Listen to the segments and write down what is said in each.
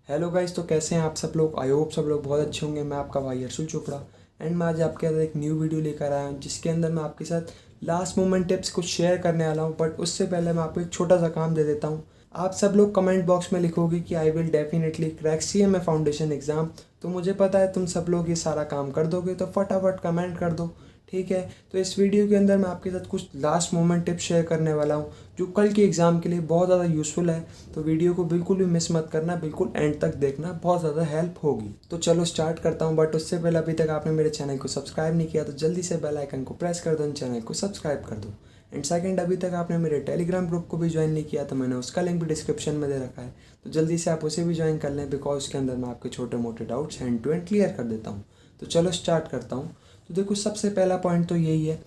Hello guys, तो कैसे हैं आप सब लोग। आई होप सब लोग बहुत अच्छे होंगे। मैं आपका भाई अर्शुल चोपड़ा एंड मैं आज आपके अंदर एक न्यू वीडियो लेकर आया हूं, जिसके अंदर मैं आपके साथ लास्ट मोमेंट टिप्स कुछ शेयर करने वाला हूं। बट उससे पहले मैं आपको एक छोटा सा काम दे देता हूं। आप सब लोग कमेंट बॉक्स में लिखोगे कि I will definitely crack CMA foundation exam. तो मुझे पता है तुम सब लोग ये सारा काम कर दोगे, तो फटाफट कमेंट कर दो, ठीक है। तो इस वीडियो के अंदर मैं आपके साथ कुछ लास्ट मोमेंट टिप्स शेयर करने वाला हूँ, जो कल के एग्ज़ाम के लिए बहुत ज़्यादा यूज़फुल है। तो वीडियो को बिल्कुल भी मिस मत करना, बिल्कुल एंड तक देखना, बहुत ज़्यादा हेल्प होगी। तो चलो स्टार्ट करता हूँ। बट उससे पहले अभी तक आपने मेरे चैनल को सब्सक्राइब नहीं किया तो जल्दी से बेल आइकन को प्रेस कर दो, चैनल को सब्सक्राइब कर दो। एंड सेकंड, अभी तक आपने मेरे टेलीग्राम ग्रुप को भी ज्वाइन नहीं किया तो मैंने उसका लिंक भी डिस्क्रिप्शन में दे रखा है, तो जल्दी से आप उसे भी ज्वाइन कर लें, बिकॉज उसके अंदर मैं आपके छोटे मोटे doubts hand to hand clear कर देता हूँ। तो चलो स्टार्ट करता हूँ। तो देखो, सबसे पहला पॉइंट तो यही है,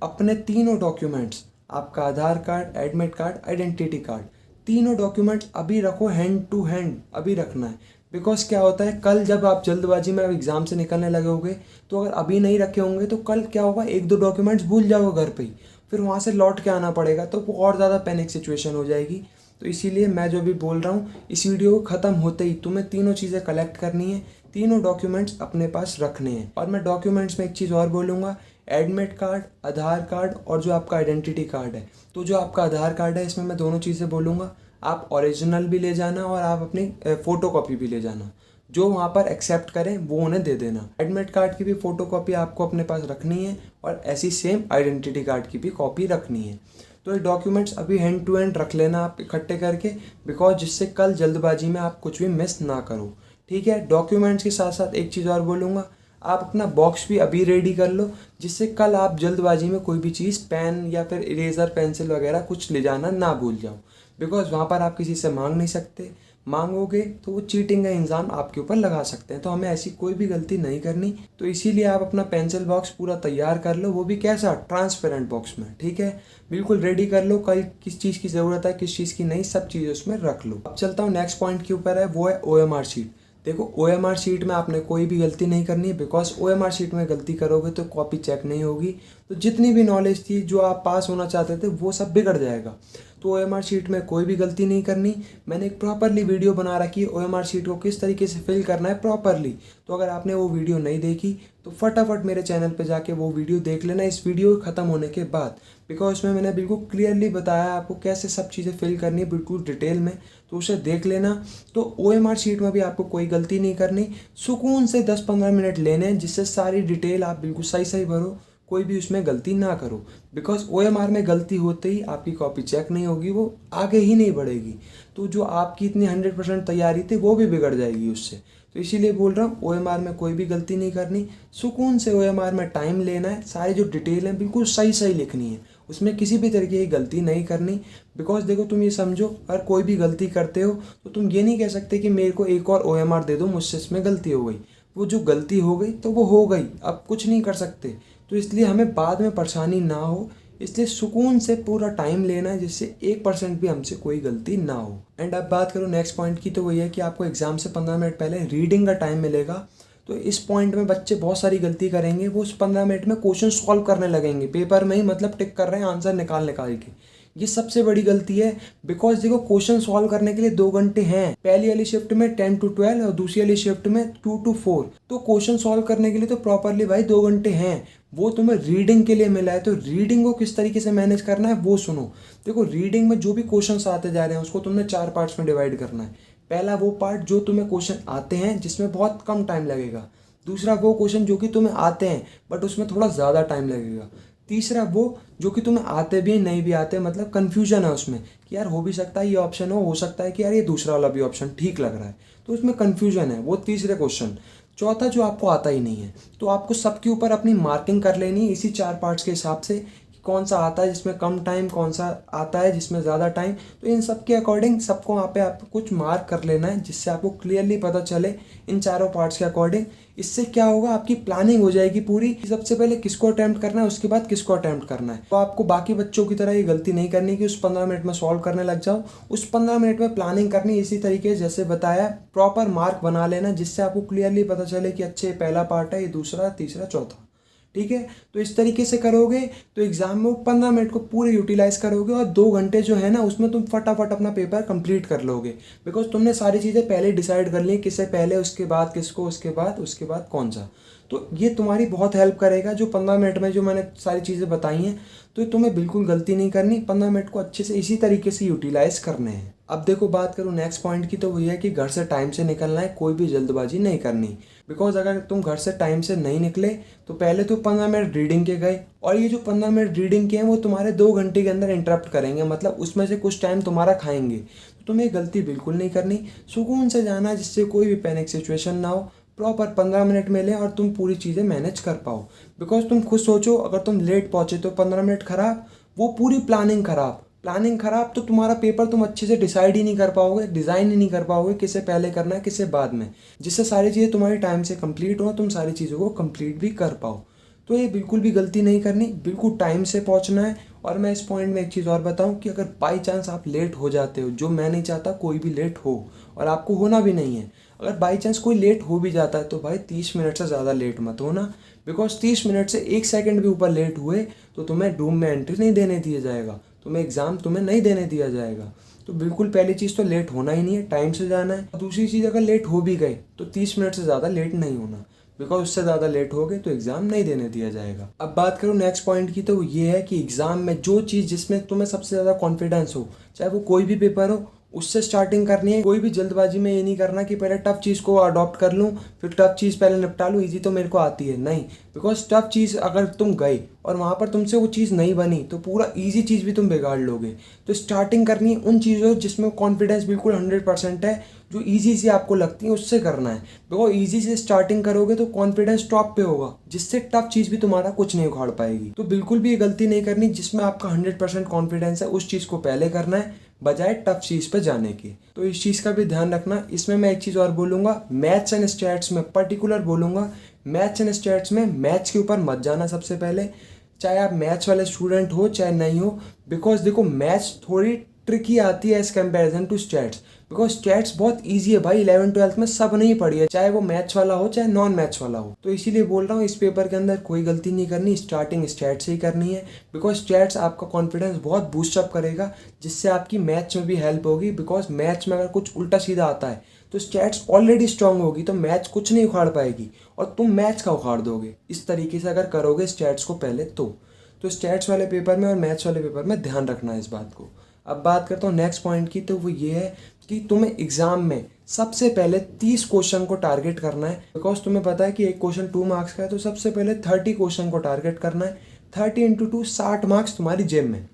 अपने तीनों डॉक्यूमेंट्स, आपका Aadhaar card, admit card, identity card, तीनों डॉक्यूमेंट्स अभी रखो, हैंड टू हैंड अभी रखना है। बिकॉज क्या होता है, कल जब आप जल्दबाजी में एग्जाम से निकलने लगे होगे, तो अगर अभी नहीं रखे होंगे तो कल क्या होगा, एक दो डॉक्यूमेंट्स भूल जाओगे घर पे ही, फिर वहाँ से लौट के आना पड़ेगा, तो वो और ज़्यादा पैनिक सिचुएशन हो जाएगी। तो इसीलिए मैं जो भी बोल रहा हूँ, इस वीडियो को ख़त्म होते ही तुम्हें तीनों चीज़ें कलेक्ट करनी है, तीनों डॉक्यूमेंट्स अपने पास रखने हैं। और मैं डॉक्यूमेंट्स में एक चीज़ और बोलूँगा, एडमिट कार्ड, आधार कार्ड और जो आपका आइडेंटिटी कार्ड है। तो जो आपका आधार कार्ड है, इसमें मैं दोनों चीज़ें बोलूँगा, आप ओरिजिनल भी ले जाना और आप अपनी फ़ोटो कॉपी भी ले जाना। जो वहाँ पर एक्सेप्ट करें वो उन्हें दे देना। एडमिट कार्ड की भी फ़ोटो कॉपी आपको अपने पास रखनी है और ऐसी सेम आइडेंटिटी कार्ड की भी कॉपी रखनी है। तो ये डॉक्यूमेंट्स अभी हैंड टू हैंड रख लेना आप इकट्ठे करके, बिकॉज जिससे कल जल्दबाजी में आप कुछ भी मिस ना करो, ठीक है। डॉक्यूमेंट्स के साथ साथ एक चीज़ और बोलूँगा, आप अपना बॉक्स भी अभी रेडी कर लो, जिससे कल आप जल्दबाजी में कोई भी चीज़, पेन या फिर इरेज़र, पेंसिल वगैरह कुछ ले जाना ना भूल जाओ। बिकॉज वहाँ पर आप किसी से मांग नहीं सकते, मांगोगे तो वो चीटिंग का इल्ज़ाम आपके ऊपर लगा सकते हैं। तो हमें ऐसी कोई भी गलती नहीं करनी। तो इसीलिए आप अपना पेंसिल बॉक्स पूरा तैयार कर लो, वो भी कैसा, ट्रांसपेरेंट बॉक्स में, ठीक है। बिल्कुल रेडी कर लो, कल किस चीज़ की ज़रूरत है, किस चीज़ की नहीं, सब चीज़ें उसमें रख लो। अब चलता हूँ नेक्स्ट पॉइंट के ऊपर है, वो है OMR शीट। देखो, OMR शीट में आपने कोई भी गलती नहीं करनी है, बिकॉज OMR शीट में गलती करोगे तो कॉपी चेक नहीं होगी, तो जितनी भी नॉलेज थी, जो आप पास होना चाहते थे, वो सब बिगड़ जाएगा। तो OMR शीट में कोई भी गलती नहीं करनी। मैंने एक प्रॉपरली वीडियो बना रखी है OMR शीट को किस तरीके से फिल करना है प्रॉपरली। तो अगर आपने वो वीडियो नहीं देखी तो फटाफट मेरे चैनल पे जाके वो वीडियो देख लेना इस वीडियो ख़त्म होने के बाद, बिकॉज उसमें मैंने बिल्कुल क्लियरली बताया आपको कैसे सब चीज़ें फिल करनी है, बिल्कुल डिटेल में। तो उसे देख लेना। तो OMR शीट में भी आपको कोई गलती नहीं करनी, सुकून से 10-15 मिनट लेने हैं, जिससे सारी डिटेल आप बिल्कुल सही सही भरो, कोई भी उसमें गलती ना करो। बिकॉज OMR में गलती होते ही आपकी कॉपी चेक नहीं होगी, वो आगे ही नहीं बढ़ेगी। तो जो आपकी इतनी 100% तैयारी थी वो भी बिगड़ जाएगी उससे। तो इसीलिए बोल रहा हूँ, OMR में कोई भी गलती नहीं करनी, सुकून से OMR में टाइम लेना है, सारी जो डिटेल है बिल्कुल सही सही लिखनी है, उसमें किसी भी तरीके की गलती नहीं करनी। बिकॉज देखो, तुम ये समझो, अगर कोई भी गलती करते हो तो तुम ये नहीं कह सकते कि मेरे को एक और OMR दे दो, मुझसे इसमें गलती हो गई। वो जो गलती हो गई तो वो हो गई, अब कुछ नहीं कर सकते। तो इसलिए हमें बाद में परेशानी ना हो, इसलिए सुकून से पूरा टाइम लेना है, जिससे 1% भी हमसे कोई गलती ना हो। एंड अब बात करूँ नेक्स्ट पॉइंट की, तो वही है कि आपको एग्जाम से 15 मिनट पहले रीडिंग का टाइम मिलेगा। तो इस पॉइंट में बच्चे बहुत सारी गलती करेंगे, वो उस 15 मिनट में क्वेश्चन सॉल्व करने लगेंगे, पेपर में ही मतलब टिक कर रहे हैं आंसर निकाल निकाल के। ये सबसे बड़ी गलती है। बिकॉज देखो, क्वेश्चन सॉल्व करने के लिए 2 घंटे हैं, पहली वाली शिफ्ट में 10 to 12 और दूसरी वाली शिफ्ट में 2 to 4। तो क्वेश्चन सॉल्व करने के लिए तो प्रॉपरली भाई 2 घंटे हैं, वो तुम्हें रीडिंग के लिए मिला है। तो रीडिंग को किस तरीके से मैनेज करना है वो सुनो। देखो, रीडिंग में जो भी क्वेश्चन आते जा रहे हैं उसको तुमने 4 पार्ट्स में डिवाइड करना है। पहला वो पार्ट जो तुम्हें क्वेश्चन आते हैं, जिसमें बहुत कम टाइम लगेगा। दूसरा वो क्वेश्चन जो कि तुम्हें आते हैं बट उसमें थोड़ा ज़्यादा टाइम लगेगा। तीसरा वो जो कि तुम्हें आते भी नहीं भी आते, मतलब कन्फ्यूजन है उसमें कि यार हो भी सकता है ये ऑप्शन हो सकता है कि यार ये दूसरा वाला भी ऑप्शन ठीक लग रहा है, तो उसमें कन्फ्यूजन है, वो तीसरे क्वेश्चन। चौथा जो आपको आता ही नहीं है, तो आपको सबके ऊपर अपनी मार्किंग कर लेनी है इसी 4 पार्ट्स के हिसाब से, कौन सा आता है जिसमें कम टाइम, कौन सा आता है जिसमें ज़्यादा टाइम। तो इन सब के अकॉर्डिंग सबको वहाँ पे आपको कुछ मार्क कर लेना है, जिससे आपको क्लियरली पता चले इन चारों पार्ट्स के अकॉर्डिंग। इससे क्या होगा, आपकी प्लानिंग हो जाएगी पूरी, सबसे पहले किसको अटैम्प्ट करना है, उसके बाद किसको अटैम्प्ट करना है। तो आपको बाकी बच्चों की तरह ये गलती नहीं करनी कि उस 15 मिनट में सॉल्व करने लग जाओ। उस 15 मिनट में प्लानिंग करनी इसी तरीके जैसे बताया, प्रॉपर मार्क बना लेना, जिससे आपको क्लियरली पता चले कि अच्छे पहला पार्ट है, ये दूसरा, तीसरा, चौथा, ठीक है। तो इस तरीके से करोगे तो एग्ज़ाम में वो 15 मिनट को पूरे यूटिलाइज़ करोगे और 2 घंटे जो है ना उसमें तुम फटाफट अपना पेपर कंप्लीट कर लोगे, बिकॉज तुमने सारी चीज़ें पहले डिसाइड कर ली, किससे पहले, उसके बाद किसको, उसके बाद कौन सा। तो ये तुम्हारी बहुत हेल्प करेगा। जो 15 मिनट में जो मैंने सारी चीज़ें बताई हैं, तो तुम्हें बिल्कुल गलती नहीं करनी, 15 मिनट को अच्छे से इसी तरीके से यूटिलाइज़ करने हैं। अब देखो बात करूँ नेक्स्ट पॉइंट की, तो वो ये है कि घर से टाइम से निकलना है, कोई भी जल्दबाजी नहीं करनी। बिकॉज अगर तुम घर से टाइम से नहीं निकले तो पहले तो 15 मिनट रीडिंग के गए, और ये जो 15 मिनट रीडिंग के हैं वो तुम्हारे 2 घंटे के अंदर इंटरप्ट करेंगे, मतलब उसमें से कुछ टाइम तुम्हारा खाएंगे। तो तुम्हें गलती बिल्कुल नहीं करनी, सुकून से जाना है, जिससे कोई भी पैनिक सिचुएशन ना हो। प्रॉपर 15 मिनट मिले और तुम पूरी चीज़ें मैनेज कर पाओ। बिकॉज तुम खुद सोचो, अगर तुम लेट पहुँचे तो 15 मिनट खराब, वो पूरी प्लानिंग खराब, तो तुम्हारा पेपर तुम अच्छे से डिसाइड ही नहीं कर पाओगे, डिज़ाइन ही नहीं कर पाओगे किसे पहले करना है किसे बाद में, जिससे सारी चीज़ें तुम्हारी टाइम से कंप्लीट हो, तुम सारी चीज़ों को कंप्लीट भी कर पाओ। तो ये बिल्कुल भी गलती नहीं करनी, बिल्कुल टाइम से पहुंचना है। और मैं इस पॉइंट में एक चीज़ और बताऊं कि अगर बाई चांस आप लेट हो जाते हो, जो मैं नहीं चाहता कोई भी लेट हो, और आपको होना भी नहीं है, अगर बाई चांस कोई लेट हो भी जाता है तो भाई 30 मिनट से ज़्यादा लेट मत होना। बिकॉज 30 मिनट से 1 सेकंड भी ऊपर लेट हुए तो तुम्हें रूम में एंट्री नहीं देने दिया जाएगा, एग्ज़ाम तुम्हें नहीं देने दिया जाएगा। तो बिल्कुल पहली चीज़ तो लेट होना ही नहीं है, टाइम से जाना है। दूसरी चीज़, अगर लेट हो भी गए तो 30 मिनट से ज़्यादा लेट नहीं होना, बिकॉज उससे ज़्यादा लेट हो गए तो एग्ज़ाम नहीं देने दिया जाएगा। अब बात करूँ नेक्स्ट पॉइंट की, तो वो ये है कि एग्ज़ाम में जो चीज़ जिसमें तुम्हें सबसे ज़्यादा कॉन्फिडेंस हो, चाहे वो कोई भी पेपर हो, उससे स्टार्टिंग करनी है। कोई भी जल्दबाजी में ये नहीं करना कि पहले टफ चीज़ को अडॉप्ट कर लूँ, फिर टफ चीज़ पहले निपटा लूँ, इजी तो मेरे को आती है, नहीं। बिकॉज टफ चीज़ अगर तुम गए और वहाँ पर तुमसे वो चीज़ नहीं बनी तो पूरा ईजी चीज़ भी तुम बिगाड़ लोगे। तो स्टार्टिंग करनी है उन चीज़ों जिसमें कॉन्फिडेंस बिल्कुल 100% है, जो ईजी सी आपको लगती है उससे करना है। बिकॉज ईजी से स्टार्टिंग करोगे तो कॉन्फिडेंस टॉप पे होगा, जिससे टफ चीज़ भी तुम्हारा कुछ नहीं उखाड़ पाएगी। तो बिल्कुल भी ये गलती नहीं करनी, जिसमें आपका 100% कॉन्फिडेंस है उस चीज़ को पहले करना है, बजाय टफ चीज़ पे जाने की। तो इस चीज़ का भी ध्यान रखना। इसमें मैं एक चीज़ और बोलूँगा, मैथ्स एंड स्टैट्स में पर्टिकुलर बोलूँगा, मैथ्स एंड स्टैट्स में मैथ्स के ऊपर मत जाना सबसे पहले, चाहे आप मैथ्स वाले स्टूडेंट हो चाहे नहीं हो। बिकॉज देखो मैथ्स थोड़ी ट्रिकी आती है as comparison to stats, because stats बहुत इजी है भाई, 11th-12th में सब नहीं पढ़ी है, चाहे वो मैथ्स वाला हो चाहे नॉन मैथ्स वाला हो। तो इसीलिए बोल रहा हूँ इस पेपर के अंदर कोई गलती नहीं करनी, स्टार्टिंग स्टैट्स से ही करनी है। बिकॉज स्टैट्स आपका कॉन्फिडेंस बहुत बूस्टअप करेगा, जिससे आपकी मैथ्स में भी हेल्प होगी। बिकॉज मैथ्स में अगर कुछ उल्टा सीधा आता है तो स्टैट्स ऑलरेडी स्ट्रांग होगी, तो मैथ्स कुछ नहीं उखाड़ पाएगी और तुम मैथ्स का उखाड़ दोगे। इस तरीके से अगर करोगे स्टैट्स को पहले तो स्टैट्स वाले पेपर में और मैथ्स वाले पेपर में ध्यान रखना है इस बात को। अब बात करता हूँ नेक्स्ट पॉइंट की, तो वो ये है कि तुम्हें एग्ज़ाम में सबसे पहले 30 क्वेश्चन को टारगेट करना है। बिकॉज तुम्हें पता है कि एक क्वेश्चन 2 मार्क्स का है, तो सबसे पहले 30 क्वेश्चन को टारगेट करना है। 30 × 2 60 मार्क्स तुम्हारी जेब में,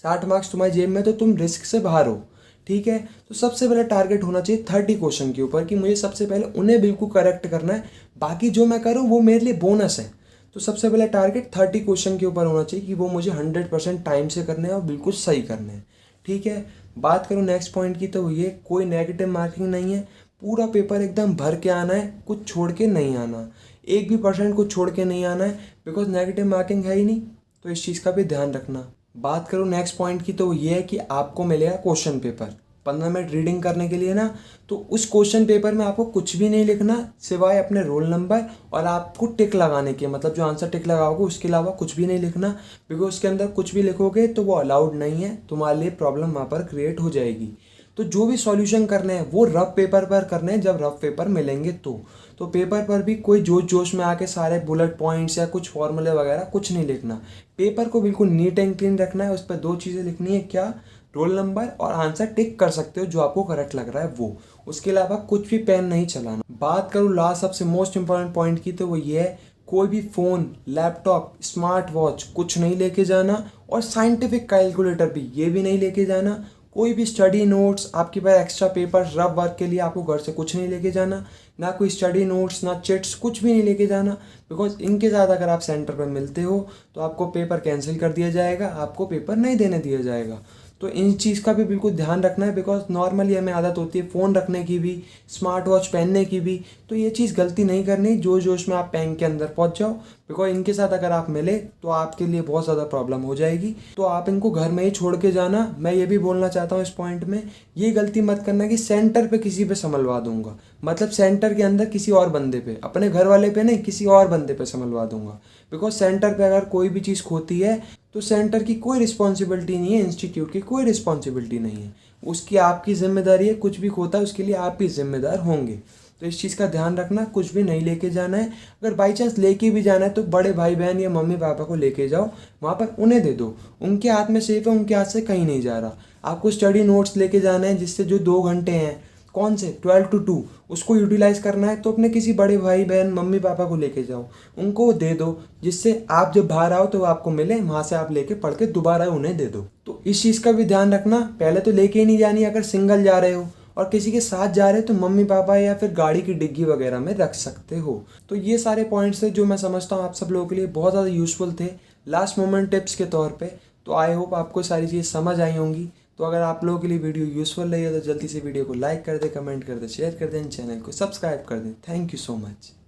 60 मार्क्स तुम्हारी जेब में, तो तुम रिस्क से बाहर हो, ठीक है। तो सबसे पहले टारगेट होना चाहिए 30 क्वेश्चन के ऊपर, कि मुझे सबसे पहले उन्हें बिल्कुल करेक्ट करना है, बाकी जो मैं करूँ वो मेरे लिए बोनस है। तो सबसे पहले टारगेट 30 क्वेश्चन के ऊपर होना चाहिए कि वो मुझे 100% टाइम से करने हैं और बिल्कुल सही करने हैं, ठीक है। बात करूँ नेक्स्ट पॉइंट की, तो ये कोई नेगेटिव मार्किंग नहीं है, पूरा पेपर एकदम भर के आना है, कुछ छोड़ के नहीं आना, 1 भी % कुछ छोड़ के नहीं आना है। बिकॉज नेगेटिव मार्किंग है ही नहीं, तो इस चीज़ का भी ध्यान रखना। बात करूँ नेक्स्ट पॉइंट की, तो ये है कि आपको मिलेगा क्वेश्चन पेपर 15 मिनट रीडिंग करने के लिए ना, तो उस क्वेश्चन पेपर में आपको कुछ भी नहीं लिखना सिवाय अपने रोल नंबर और आपको टिक लगाने के, मतलब जो आंसर टिक लगाओगे उसके अलावा कुछ भी नहीं लिखना। बिकॉज उसके अंदर कुछ भी लिखोगे तो वो अलाउड नहीं है, तुम्हारे लिए प्रॉब्लम वहाँ पर क्रिएट हो जाएगी। तो जो भी सॉल्यूशन करने हैं वो रफ पेपर पर करने हैं, जब रफ पेपर मिलेंगे तो पेपर पर भी कोई जोश जोश में आके सारे बुलेट पॉइंट्स या कुछ फॉर्मूले वगैरह कुछ नहीं लिखना। पेपर को बिल्कुल नीट एंड क्लीन रखना है। उस पर 2 चीज़ें लिखनी है, क्या, रोल नंबर और आंसर टिक कर सकते हो जो आपको करेक्ट लग रहा है वो, उसके अलावा कुछ भी पेन नहीं चलाना। बात करूँ लास्ट सबसे मोस्ट इंपॉर्टेंट पॉइंट की, तो वो ये है कोई भी फ़ोन, लैपटॉप, स्मार्ट वॉच कुछ नहीं लेके जाना, और साइंटिफिक कैलकुलेटर भी ये भी नहीं लेके जाना। कोई भी स्टडी नोट्स, आपके पास एक्स्ट्रा पेपर रफ वर्क के लिए आपको घर से कुछ नहीं लेके जाना, ना कोई स्टडी नोट्स ना चिट्स, कुछ भी नहीं लेके जाना। बिकॉज इनके साथ अगर आप सेंटर पर मिलते हो तो आपको पेपर कैंसिल कर दिया जाएगा, आपको पेपर नहीं देने दिया जाएगा। तो इन चीज़ का भी बिल्कुल ध्यान रखना है। बिकॉज नॉर्मली हमें आदत होती है फ़ोन रखने की भी, स्मार्ट वॉच पहनने की भी, तो ये चीज़ गलती नहीं करनी, जोश जोश में आप पहन के अंदर पहुंच जाओ। बिकॉज इनके साथ अगर आप मिले तो आपके लिए बहुत ज़्यादा प्रॉब्लम हो जाएगी, तो आप इनको घर में ही छोड़ के जाना। मैं ये भी बोलना चाहता हूँ इस पॉइंट में, ये गलती मत करना कि सेंटर पे किसी पे संभलवा दूंगा। मतलब सेंटर के अंदर किसी और बंदे पे, अपने घर वाले पे नहीं, किसी और बंदे पे संभलवा दूंगा। बिकॉज सेंटर पे अगर कोई भी चीज़ खोती है तो सेंटर की कोई रिस्पॉन्सिबिलिटी नहीं है, इंस्टीट्यूट की कोई रिस्पॉन्सिबिलिटी नहीं है, उसकी आपकी जिम्मेदारी है। कुछ भी खोता है उसके लिए आप ही जिम्मेदार होंगे। तो इस चीज़ का ध्यान रखना, कुछ भी नहीं लेके जाना है। अगर बाई चांस लेके भी जाना है तो बड़े भाई बहन या मम्मी पापा को लेके जाओ, वहाँ पर उन्हें दे दो, उनके हाथ में सेफ है, उनके हाथ से कहीं नहीं जा रहा। आपको स्टडी नोट्स लेके जाना है, जिससे जो 2 घंटे हैं, कौन से 12 to 2, उसको यूटिलाइज करना है तो अपने किसी बड़े भाई बहन मम्मी पापा को लेके जाओ, उनको दे दो, जिससे आप जब बाहर आओ तो आपको मिले, वहाँ से आप लेके पढ़ के दोबारा उन्हें दे दो। तो इस चीज़ का भी ध्यान रखना, पहले तो लेके ही नहीं जानी। अगर सिंगल जा रहे हो और किसी के साथ जा रहे हो तो मम्मी पापा या फिर गाड़ी की डिग्गी वगैरह में रख सकते हो। तो ये सारे पॉइंट्स थे जो मैं समझता हूँ आप सब लोगों के लिए बहुत ज़्यादा यूज़फुल थे लास्ट मोमेंट टिप्स के तौर पे। तो आई होप आपको सारी चीज़ समझ आई होंगी। तो अगर आप लोगों के लिए वीडियो यूज़फुल रही है तो जल्दी से वीडियो को लाइक कर दे, कमेंट कर दे, शेयर कर दें, चैनल को सब्सक्राइब कर दें। Thank you so much.